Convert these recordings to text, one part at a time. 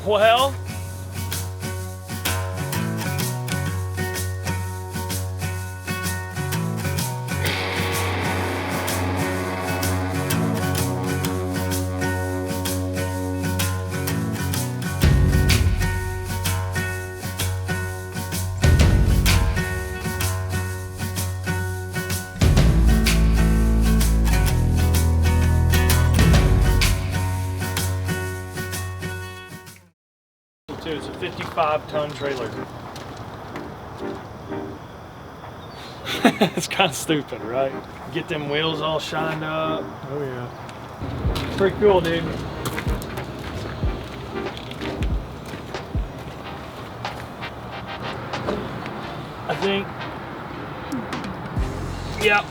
Well, it's a 55-ton trailer. It's kind of stupid, right? Get them wheels all shined up. Oh yeah. Pretty cool, dude. I think, yep,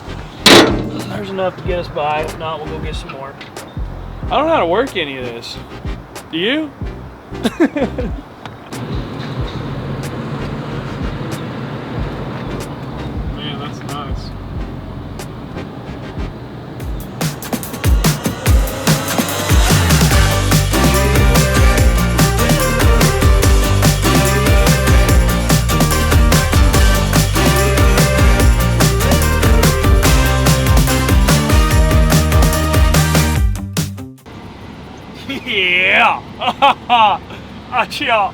there's enough to get us by. If not, we'll go get some more. I don't know how to work any of this. Do you? Man, that's nice. Yeah! Achia!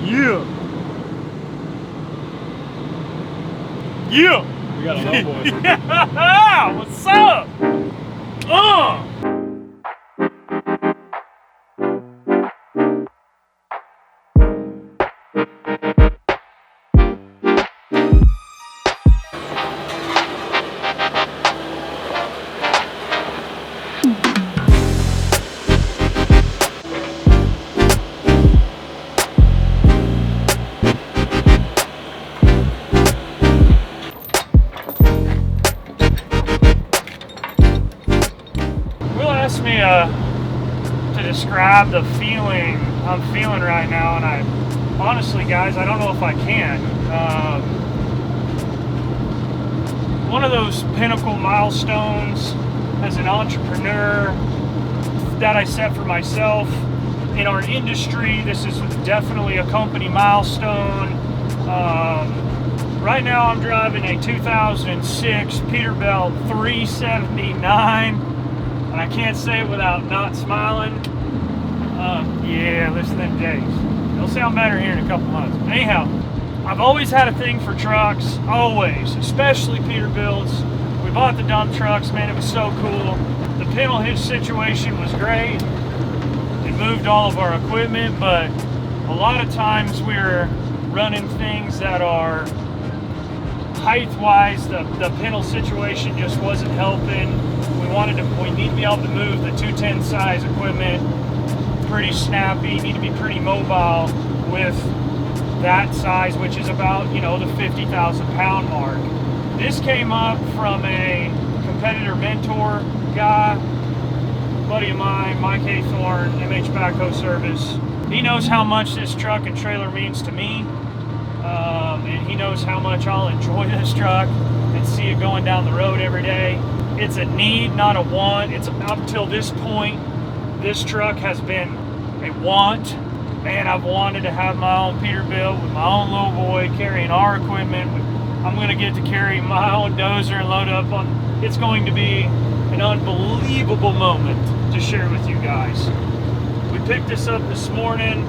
Yeah! Yeah! We got a LOWBOY. Yeah! What's up? Asked me to describe the feeling I'm feeling right now, and I honestly, guys, I don't know if I can. One of those pinnacle milestones as an entrepreneur that I set for myself in our industry. This is definitely a company milestone. Right now I'm driving a 2006 Peterbilt 379. And I can't say it without not smiling. Yeah, listen to them days. They'll sound better here in a couple months. Anyhow, I've always had a thing for trucks, always, especially Peterbilts. We bought the dump trucks, man, it was so cool. The pintle hitch situation was great. It moved all of our equipment, but a lot of times we're running things that are height-wise, the pintle situation just wasn't helping. We need to be able to move the 210 size equipment pretty snappy, need to be pretty mobile with that size, which is about, you know, the 50,000 pound mark. This came up from a competitor mentor guy, buddy of mine, Mike Haythorne, MH Backhoe Service. He knows how much this truck and trailer means to me, and he knows how much I'll enjoy this truck and see it going down the road every day. It's a need, not a want. It's up until this point, this truck has been a want. Man, I've wanted to have my own Peterbilt with my own LOWBOY carrying our equipment. I'm going to get to carry my own dozer and load up on. It's going to be an unbelievable moment to share with you guys. We picked this up this morning,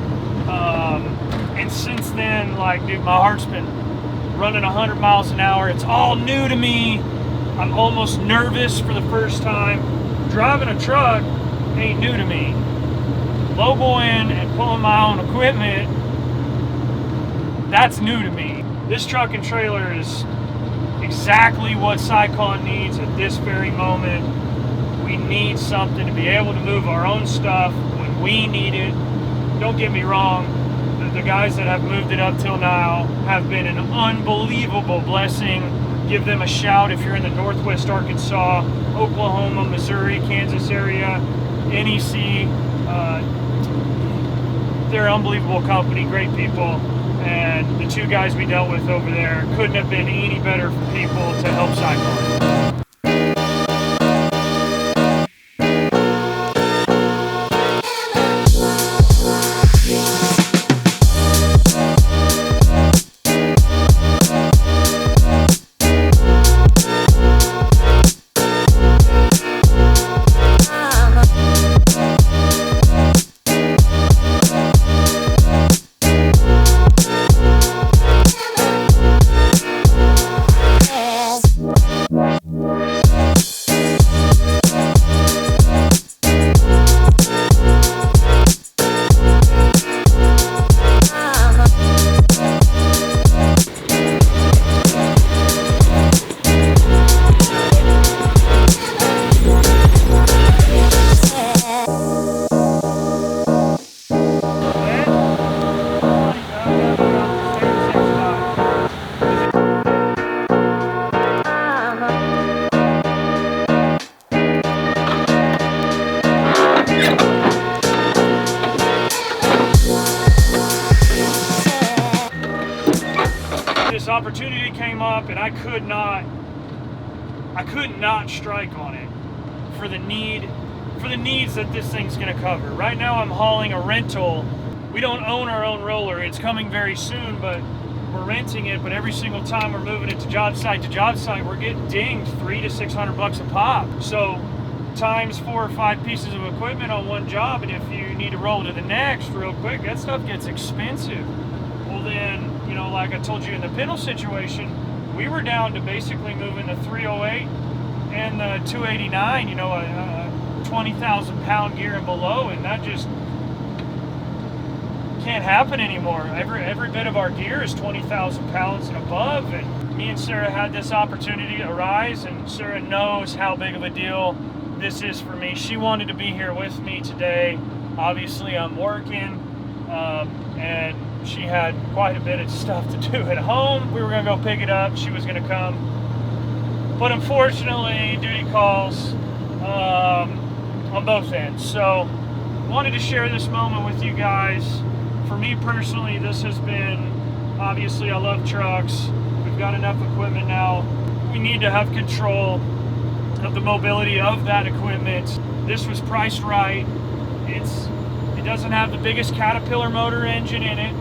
and since then, like, dude, my heart's been running 100 miles an hour. It's all new to me. I'm almost nervous for the first time. Driving a truck ain't new to me. LOWBOYing and pulling my own equipment, that's new to me. This truck and trailer is exactly what SciCon needs at this very moment. We need something to be able to move our own stuff when we need it. Don't get me wrong, the guys that have moved it up till now have been an unbelievable blessing. Give them a shout if you're in the Northwest Arkansas, Oklahoma, Missouri, Kansas area, NEC. They're an unbelievable company, great people, And the two guys we dealt with over there couldn't have been any better people to help cycling. This opportunity came up and I couldn't not strike on it for the needs that this thing's going to cover. Right now I'm hauling a rental. We don't own our own roller. It's coming very soon, but we're renting it. But every single time we're moving it to job site, we're getting dinged $300 to $600 a pop. So times 4 or 5 pieces of equipment on one job, and if you need to roll to the next real quick, that stuff gets expensive. Well then, you know, like I told you in the Pintle situation, we were down to basically moving the 308 and the 289, you know, a 20,000 pound gear and below, and that just can't happen anymore. Every bit of our gear is 20,000 pounds and above, and me and Sarah had this opportunity arise, and Sarah knows how big of a deal this is for me. She wanted to be here with me today. Obviously I'm working, and she had quite a bit of stuff to do at home. We were gonna go pick it up. She was gonna come, but unfortunately duty calls on both ends. So wanted to share this moment with you guys. For me personally, this has been, obviously I love trucks. We've got enough equipment now. We need to have control of the mobility of that equipment. This was priced right. It doesn't have the biggest Caterpillar motor engine in it.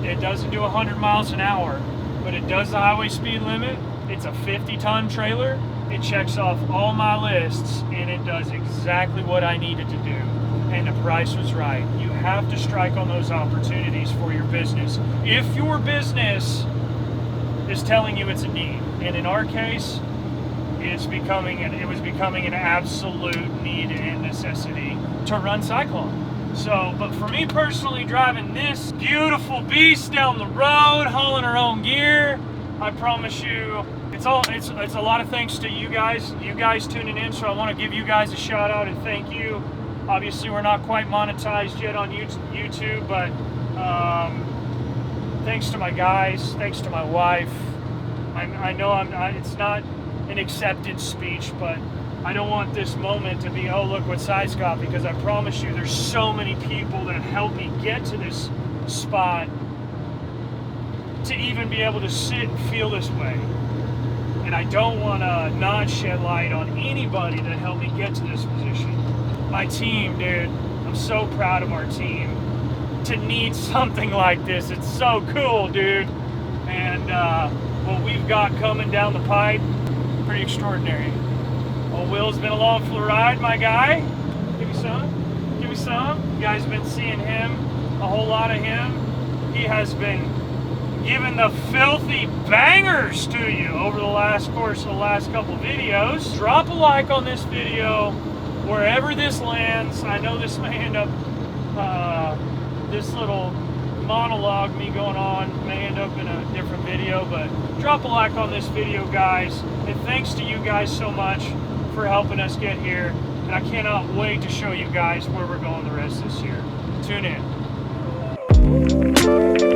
It doesn't do 100 miles an hour, but it does the highway speed limit. It's a 50-ton trailer. It checks off all my lists, and it does exactly what I needed to do. And the price was right. You have to strike on those opportunities for your business. If your business is telling you it's a need, and in our case, it was becoming an absolute need and necessity to run Cyclone. So, but for me personally, driving this beautiful beast down the road, hauling our own gear, I promise you, it's a lot of thanks to you guys tuning in. So I want to give you guys a shout out and thank you. Obviously, we're not quite monetized yet on YouTube, but thanks to my guys, thanks to my wife. I know it's not an acceptance speech, but I don't want this moment to be, oh, look what Cy's got, because I promise you there's so many people that helped me get to this spot to even be able to sit and feel this way. And I don't want to not shed light on anybody that helped me get to this position. My team, dude, I'm so proud of our team. To need something like this, it's so cool, dude. And what we've got coming down the pipe, pretty extraordinary. Old Will's been along for the ride, my guy. Give me some. Give me some. You guys have been seeing him, a whole lot of him. He has been giving the filthy bangers to you over the course of the last couple videos. Drop a like on this video, wherever this lands. I know this may end up, this little monologue me going on may end up in a different video, but drop a like on this video, guys. And thanks to you guys so much for helping us get here, and I cannot wait to show you guys where we're going the rest of this year. Tune in.